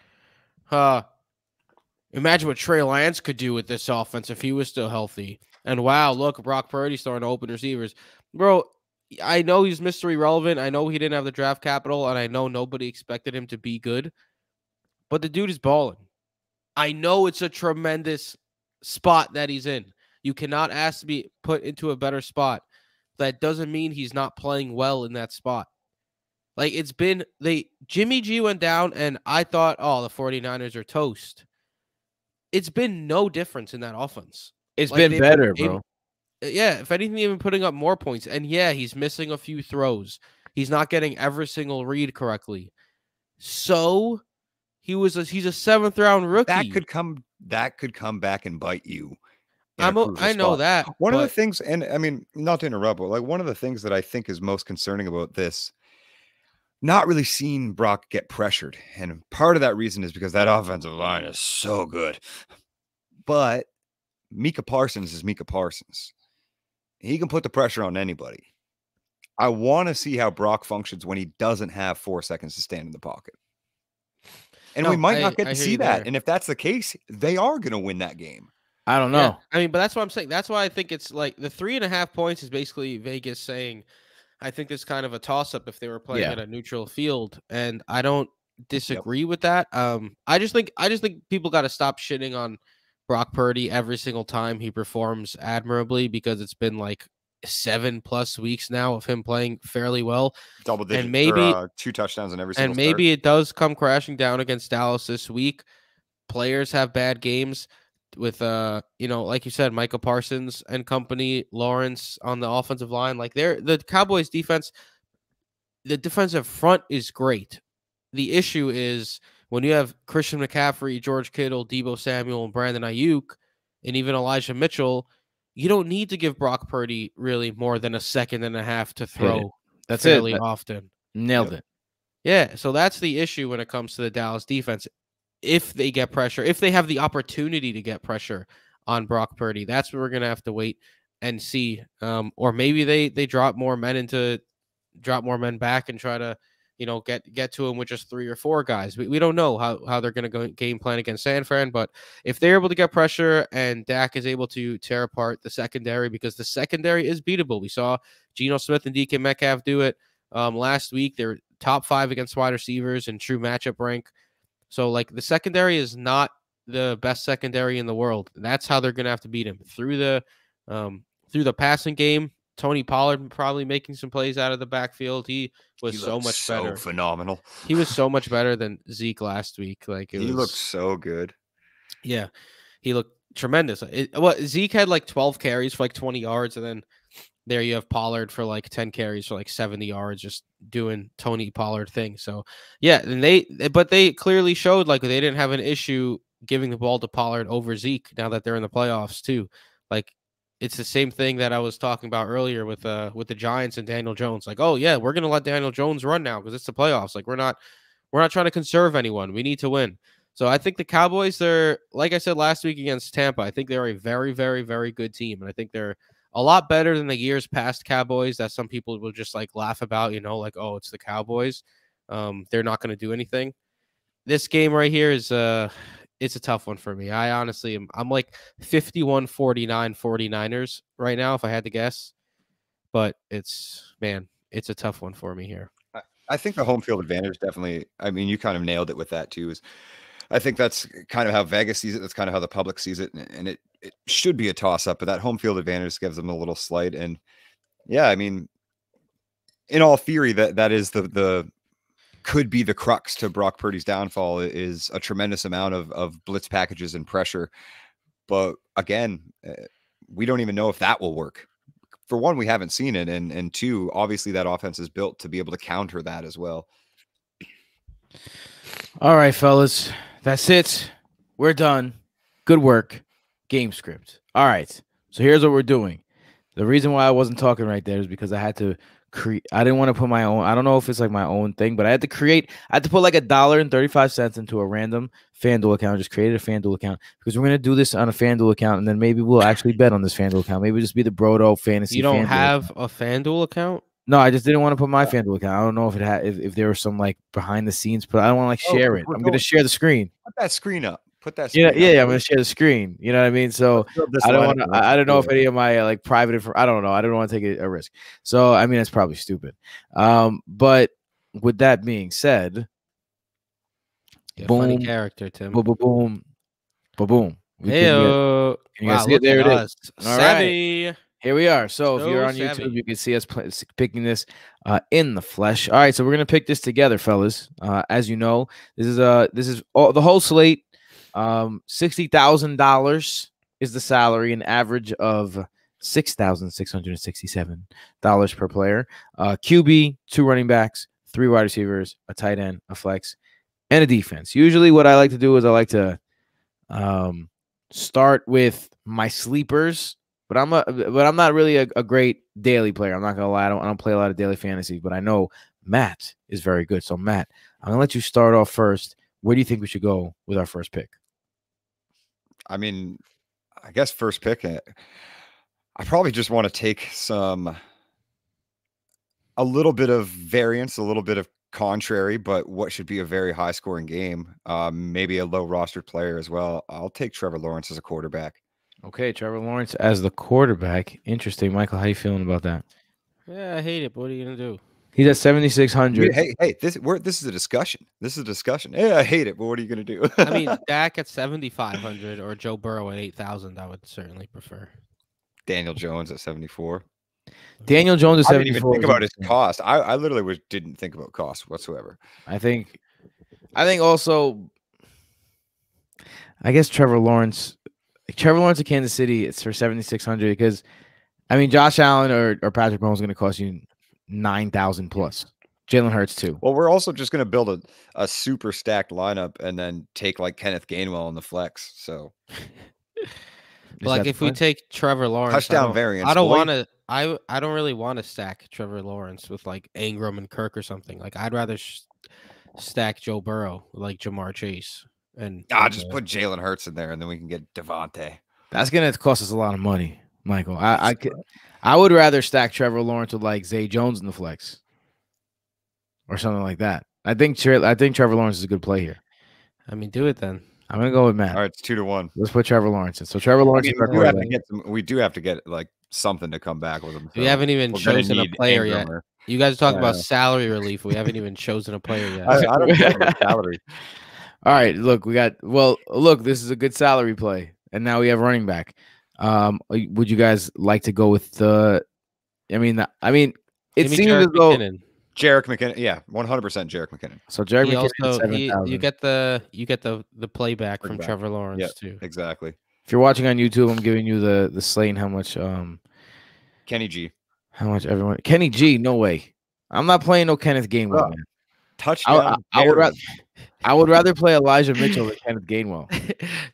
imagine what Trey Lance could do with this offense if he was still healthy. And wow, look, Brock Purdy starting to open receivers. Bro, I know he's Mr. Irrelevant. I know he didn't have the draft capital, and I know nobody expected him to be good. But the dude is balling. I know it's a tremendous spot that he's in. You cannot ask to be put into a better spot. That doesn't mean he's not playing well in that spot. Like, it's been, Jimmy G went down, and I thought, the 49ers are toast. It's been no difference in that offense. It's been better, bro. Yeah, if anything, even putting up more points. And yeah, he's missing a few throws. He's not getting every single read correctly. So he's a 7th round rookie. That could come back and bite you. I know that. One of the things, and I mean, not to interrupt, but like one of the things that I think is most concerning about this, not really seen Brock get pressured. And part of that reason is because that offensive line is so good. But Micah Parsons is Micah Parsons. He can put the pressure on anybody. I want to see how Brock functions when he doesn't have 4 seconds to stand in the pocket. And we might not get to see that. And if that's the case, they are going to win that game. I don't know. Yeah, I mean, but that's what I'm saying. That's why I think it's like the 3.5 points is basically Vegas saying, I think this kind of a toss-up if they were playing at a neutral field. And I don't disagree with that. I just think people got to stop shitting on Brock Purdy every single time he performs admirably, because it's been like 7+ weeks now of him playing fairly well. Double digit, and maybe 2 touchdowns in every single and maybe it does come crashing down against Dallas this week. Players have bad games with like you said, Micah Parsons and company, Lawrence on the offensive line. Like the Cowboys defense, the defensive front is great. The issue is when you have Christian McCaffrey, George Kittle, Deebo Samuel, and Brandon Ayuk, and even Elijah Mitchell, you don't need to give Brock Purdy really more than a second and a half to throw. That's fairly it. often. Nailed it. Yeah, so that's the issue when it comes to the Dallas defense. If they get pressure, if they have the opportunity to get pressure on Brock Purdy, that's what we're gonna have to wait and see. Or maybe they drop more men back and try to, get to him with just 3 or 4 guys. We don't know how they're going to go game plan against San Fran, but if they're able to get pressure and Dak is able to tear apart the secondary, because the secondary is beatable. We saw Geno Smith and DK Metcalf do it last week. They're top 5 against wide receivers in true matchup rank. So like the secondary is not the best secondary in the world. That's how they're going to have to beat him through the passing game. Tony Pollard probably making some plays out of the backfield. He was so much better. Phenomenal. He was so much better than Zeke last week. Like he looked so good. Yeah, he looked tremendous. Zeke had like 12 carries for like 20 yards, and then there you have Pollard for like 10 carries for like 70 yards, just doing Tony Pollard things. So yeah, and they clearly showed like they didn't have an issue giving the ball to Pollard over Zeke now that they're in the playoffs too. Like, it's the same thing that I was talking about earlier with the Giants and Daniel Jones. Like, oh yeah, we're gonna let Daniel Jones run now because it's the playoffs. Like, we're not trying to conserve anyone. We need to win. So I think the Cowboys, they're, like I said last week against Tampa, I think they're a very, very, very good team, and I think they're a lot better than the years past Cowboys that some people will just like laugh about. Like, oh, it's the Cowboys. They're not going to do anything. This game right here is it's a tough one for me. I honestly I'm like 51-49 49ers right now, if I had to guess. But it's a tough one for me here. I think the home field advantage definitely, I mean, you kind of nailed it with that too. I think that's kind of how Vegas sees it. That's kind of how the public sees it. And it should be a toss-up, but that home field advantage gives them a little slight. And yeah, I mean, in all theory, that is the could be the crux to Brock Purdy's downfall, is a tremendous amount of blitz packages and pressure. But again, we don't even know if that will work. For one, we haven't seen it. And 2, obviously that offense is built to be able to counter that as well. All right, fellas, that's it. We're done. Good work. Game script. All right. So here's what we're doing. The reason why I wasn't talking right there is because I had to I didn't want to put my own. I don't know if it's like my own thing, but I had to put like $1.35 into a random FanDuel account. I just created a FanDuel account because we're gonna do this on a FanDuel account, and then maybe we'll actually bet on this FanDuel account. Maybe just be the Brodo Fantasy. You don't FanDuel have account. A FanDuel account? No, I just didn't want to put my FanDuel account. I don't know if it had if there was some like behind the scenes, but I don't want to like share it. I'm gonna share the screen. Put that screen up. Put that. Yeah. I'm gonna share the screen. You know what I mean? So I don't want to. I don't know if any of my like private info. I don't know. I don't want to take a risk. So I mean, it's probably stupid. But with that being said, boom, funny character, Tim. Boom, boom, boom, boom, boom. Hey, wow, look there it is. All savvy. Right. Here we are. So if you're on YouTube, you can see us picking this in the flesh. All right, so we're gonna pick this together, fellas. As you know, this is the whole slate. $60,000 is the salary, an average of $6,667 per player. QB, 2 running backs, 3 wide receivers, a tight end, a flex, and a defense. Usually, what I like to do is I like to start with my sleepers. But I'm not really a great daily player. I'm not gonna lie. I don't play a lot of daily fantasy, but I know Matt is very good. So Matt, I'm gonna let you start off first. Where do you think we should go with our first pick? I mean, I guess first pick. I probably just want to take a little bit of variance, a little bit of contrary, but what should be a very high scoring game. Maybe a low rostered player as well. I'll take Trevor Lawrence as a quarterback. Okay, Trevor Lawrence as the quarterback. Interesting. Michael, how you feeling about that? Yeah, I hate it. But what are you gonna do? He's at 7,600. Hey, this is a discussion. This is a discussion. Hey, I hate it, but what are you gonna do? I mean, Dak at 7,500 or Joe Burrow at 8,000. I would certainly prefer. Daniel Jones at 74. Daniel Jones at 74. I didn't even think about his cost. I literally didn't think about cost whatsoever. I think also, I guess Trevor Lawrence of Kansas City, it's for 7,600 because, I mean, Josh Allen or Patrick Mahomes is going to cost you 9,000 plus. Jalen Hurts too. Well, we're also just going to build a super stacked lineup and then take like Kenneth Gainwell on the flex. So, like if we take Trevor Lawrence, touchdown variance. I don't want to. I don't really want to stack Trevor Lawrence with like Ingram and Kirk or something. Like I'd rather stack Joe Burrow with like Jamar Chase and just put Jalen Hurts in there and then we can get Devontae. That's gonna cost us a lot of money, Michael. I would rather stack Trevor Lawrence with like Zay Jones in the flex or something like that. I think Trevor Lawrence is a good play here. I mean, do it then. I'm gonna go with Matt. All right, it's 2-1. Let's put Trevor Lawrence in. So Trevor Lawrence. We do have to get like something to come back with him. So we haven't even chosen a player yet. You guys talk about salary relief. We haven't even chosen a player yet. I don't care about salary. All right, look, this is a good salary play, and now we have running back. Would you guys like to go with the? I mean, it seems as though Jerick McKinnon, yeah, 100% Jerick McKinnon. So Jerick McKinnon, you get the playback from Trevor Lawrence too. Exactly. If you're watching on YouTube, I'm giving you the slate and how much Kenny G. How much everyone Kenny G, no way. I'm not playing no Kenneth Gainwell, man. Touchdown. I would rather play Elijah Mitchell than Kenneth Gainwell.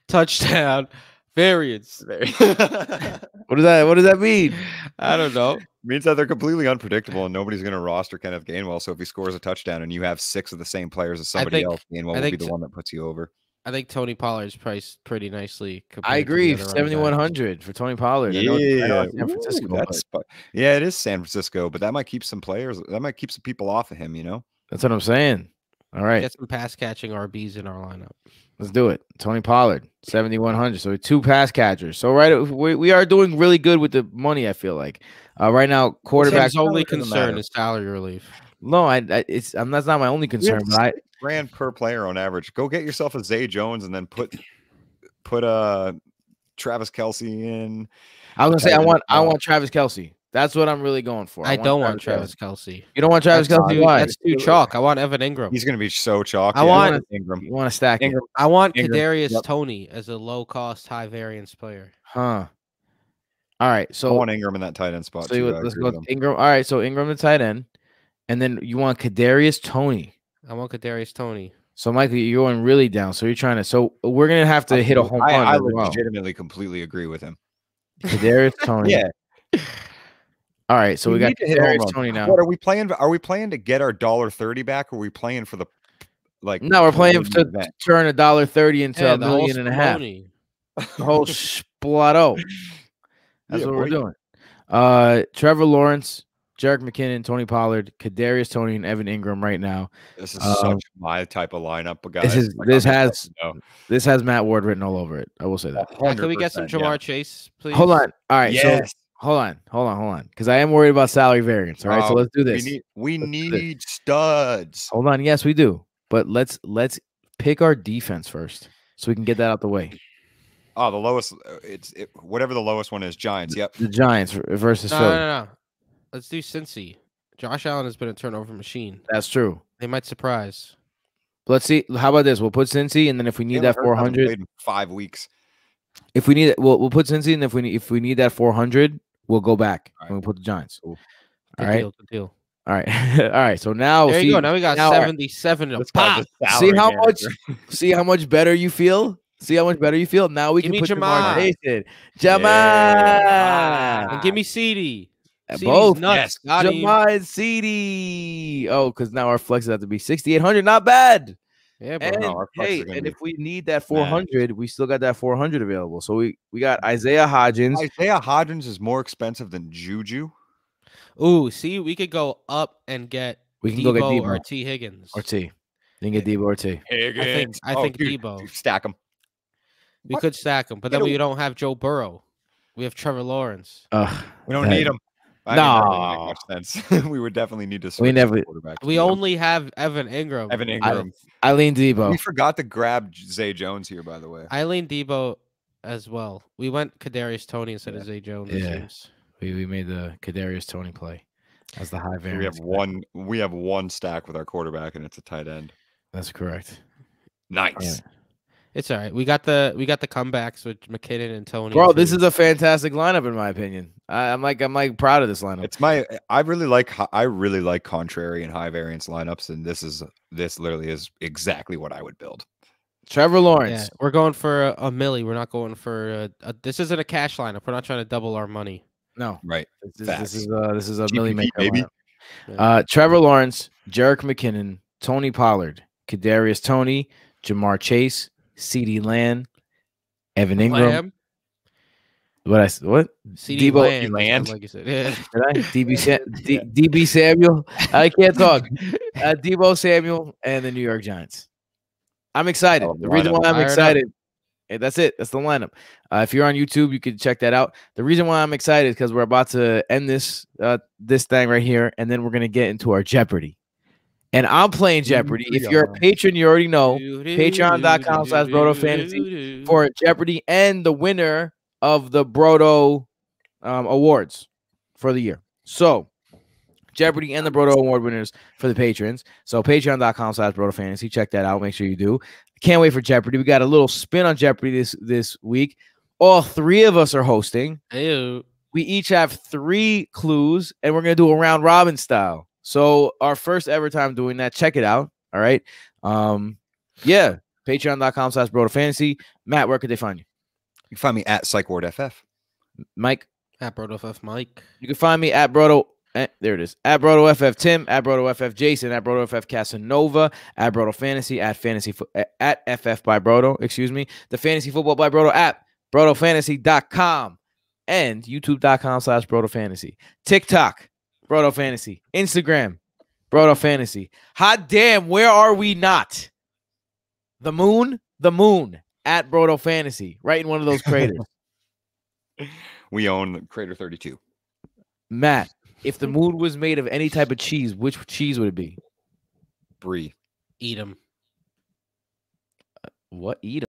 Touchdown variance. What does that mean? I don't know. It means that they're completely unpredictable and nobody's going to roster Kenneth Gainwell. So if he scores a touchdown and you have 6 of the same players as somebody else, Gainwell will be the one that puts you over. I think Tony Pollard's priced pretty nicely. I agree. 7,100 for Tony Pollard. Yeah, San Francisco. Yeah, it is San Francisco, but that might keep some players. That might keep some people off of him. You know. That's what I'm saying. All right, get some pass catching RBs in our lineup. Let's do it. Tony Pollard, 7,100. So 2 pass catchers. So we are doing really good with the money. I feel like right now quarterback's only concern is salary relief. No, that's not my only concern. But $6,000 per player on average. Go get yourself a Zay Jones and then put Travis Kelce in. I was gonna say I want Travis Kelce. That's what I'm really going for. I don't want Travis Kelce. You don't want Travis Kelce? Why? That's too chalk. I want Evan Ingram. He's going to be so chalk. I want Ingram. You want to stack Ingram. I want Kadarius Toney as a low cost, high variance player. Huh. All right. So I want Ingram in that tight end spot. So let's go with Ingram. All right. So Ingram the tight end, and then you want Kadarius Toney. I want Kadarius Toney. So Michael, you're going really down. So you're trying to. So we're gonna have to hit a home run. I legitimately completely agree with him. Kadarius Toney. Yeah. All right, so we got Kadarius Toney now. What are we playing? Are we playing to get our $1.30 back, or are we playing for the like? No, we're playing to turn $1.30 into $1.5 million. The whole splotto. That's what we're doing. Trevor Lawrence, Jerick McKinnon, Tony Pollard, Kadarius Toney, and Evan Ingram right now. This is such my type of lineup, guys. This has Matt Ward written all over it. I will say that. Can we get some Jamar Chase, please? Hold on. All right. Yes. So, hold on. Because I am worried about salary variance. All right. So let's do this. We need studs. Hold on. Yes, we do. But let's pick our defense first so we can get that out the way. Oh, the lowest. Whatever the lowest one is. Giants. Yep. The Giants versus Philly. No. Let's do Cincy. Josh Allen has been a turnover machine. That's true. They might surprise. Let's see. How about this? We'll put Cincy, and then if we need that 400, in 5 weeks. If we need it, we'll put Cincy, and if we need that 400, we'll go back and we'll put the Giants. Cool. Good deal. All right. All right. So now there you go. Now we got 77 to pop. See how much better you feel? Now we can put Jamal. Jamal. And give me CD. Both. Nuts. Yes. Jamar and CD. Oh, because now our flexes have to be 6,800. Not bad. Yeah, bro. And No, our flex hey, are gonna and be if we need that 400, we still got that 400 available. So we got Isaiah Hodgins. Isaiah Hodgins is more expensive than Juju. Ooh, see, we could go up and get We can go get Debo or Debo. T. Higgins. Or T. You can get Debo or T. Higgins. I think dude, Debo. Stack him. We could stack them, but then we don't have Joe Burrow. We have Trevor Lawrence. We don't need him. I mean, that doesn't make much sense. We would definitely need to switch the quarterback. We only have Evan Ingram. Evan Ingram. I lean Debo. We forgot to grab Zay Jones here, by the way. I lean Debo as well. We went Kadarius Toney instead of Zay Jones. Yeah. We made the Kadarius Toney play as the high variance. We have one stack with our quarterback, and it's a tight end. That's correct. Nice. Yeah. It's all right. We got the comebacks with McKinnon and Toney. Bro, this is a fantastic lineup in my opinion. I'm like proud of this lineup. I really like contrary and high variance lineups, and this literally is exactly what I would build. Trevor Lawrence. Yeah, we're going for a milli. We're not going for this isn't a cash lineup. We're not trying to double our money. No. Right. This is a GPP, milli maker baby. lineup. Trevor Lawrence, Jerick McKinnon, Tony Pollard, Kadarius Toney, Jamar Chase, CeeDee Lamb, Evan Ingram. What? CeeDee Lamb, like you said. Yeah. DB Samuel. I can't talk. Debo Samuel and the New York Giants. I'm excited. The reason why I'm excited. That's it. That's the lineup. If you're on YouTube, you can check that out. The reason why I'm excited is because we're about to end this thing right here, and then we're gonna get into our Jeopardy. And I'm playing Jeopardy. If you're a patron, you already know. Patreon.com/BrotoFantasy for Jeopardy and the winner of the Broto awards for the year. So Jeopardy and the Broto award winners for the patrons. So Patreon.com/BrotoFantasy. Check that out. Make sure you do. Can't wait for Jeopardy. We got a little spin on Jeopardy this week. All three of us are hosting. Ew. We each have 3 clues, and we're gonna do a round robin style. So our first ever time doing that. Check it out. All right. Yeah. Patreon.com/BrotoFantasy. Matt, where could they find you? You can find me at PsychWardFF. Mike? At BrotoFF Mike. You can find me at Broto. There it is. At BrotoFF Tim, at BrotoFF Jason, at BrotoFF Casanova, at Broto Fantasy, at FF by Broto, excuse me. The Fantasy Football by Broto app, BrotoFantasy.com, and YouTube.com/BrotoFantasy. TikTok, Broto Fantasy. Instagram, Broto Fantasy. Hot damn, where are we not? The moon, at Broto Fantasy, right in one of those craters. We own Crater 32. Matt, if the moon was made of any type of cheese, which cheese would it be? Brie. Eat 'em. What? Eat 'em?